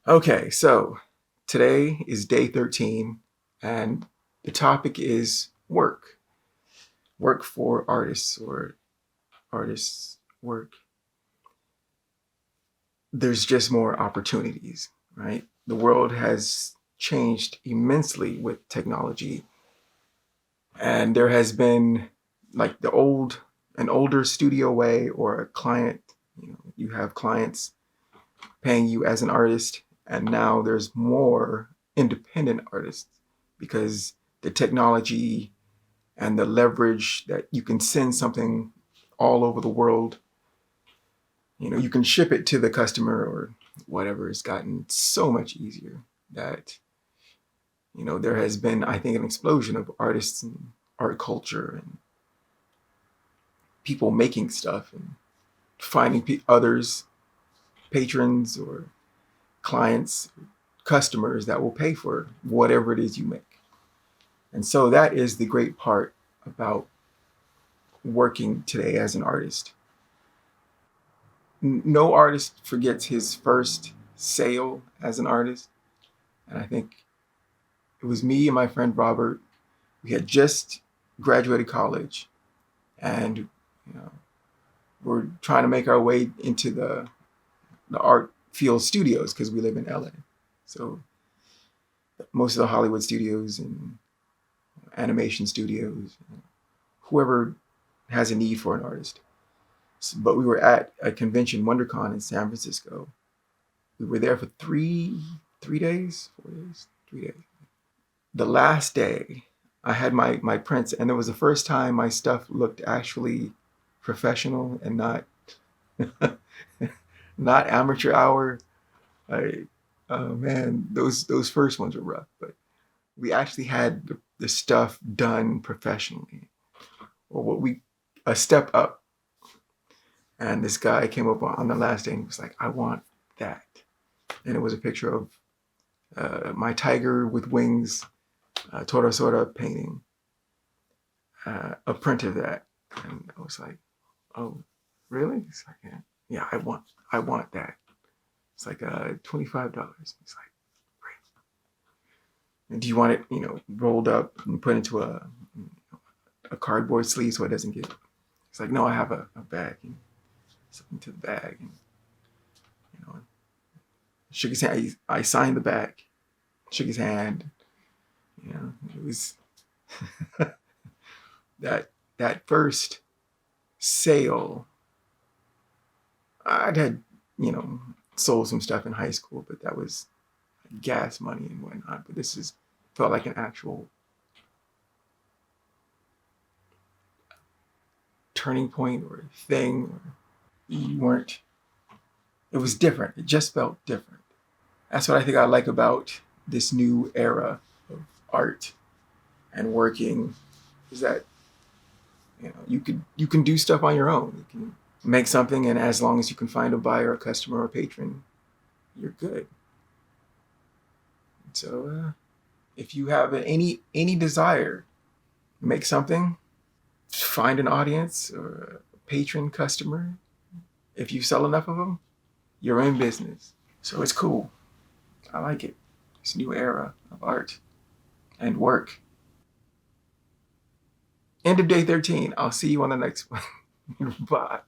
Okay, so today is day 13, and the topic is work. Work for artists or artists' work. There's just more opportunities, right? The world has changed immensely with technology, and there has been like an older studio way or a client, you have clients paying you as an artist, and now there's more independent artists because the technology and the leverage that you can send something all over the world, you can ship it to the customer or whatever, has gotten so much easier that there has been, I think, an explosion of artists and art culture and people making stuff and finding others, patrons or clients, customers that will pay for whatever it is you make. And so that is the great part about working today as an artist. No artist forgets his first sale as an artist. And I think it was me and my friend Robert. We had just graduated college, and we're trying to make our way into the art field studios because we live in LA. So most of the Hollywood studios and animation studios, whoever has a need for an artist. But we were at a convention, WonderCon in San Francisco. We were there for 3 days, 4 days, 3 days. The last day, I had my prints, and it was the first time my stuff looked actually professional and not not amateur hour. Oh man, those first ones were rough, but we actually had the stuff done professionally, or what we a step up. And this guy came up on the last day and was like, "I want that," and it was a picture of my tiger with wings, tory painting, a print of that, and I was like, "Oh, really?" He's like, "Yeah, yeah, I want that." It's like $25. He's like, "And do you want it, rolled up and put into a cardboard sleeve so it doesn't get?" It's like, "No, I have a bag." And something to the bag, and you know, shook his hand. I signed the bag, shook his hand. It was that first sale. I'd had sold some stuff in high school, but that was gas money and whatnot. But this is felt like an actual turning point or thing. Or you weren't. It was different. It just felt different. That's what I think I like about this new era of art and working, is that you can do stuff on your own. You can make something, and as long as you can find a buyer, a customer, or a patron, you're good. So if you have any desire, make something, find an audience or a patron, customer. If you sell enough of them, you're in business. So it's cool. I like it. This new era of art and work. End of day 13. I'll see you on the next one. Bye.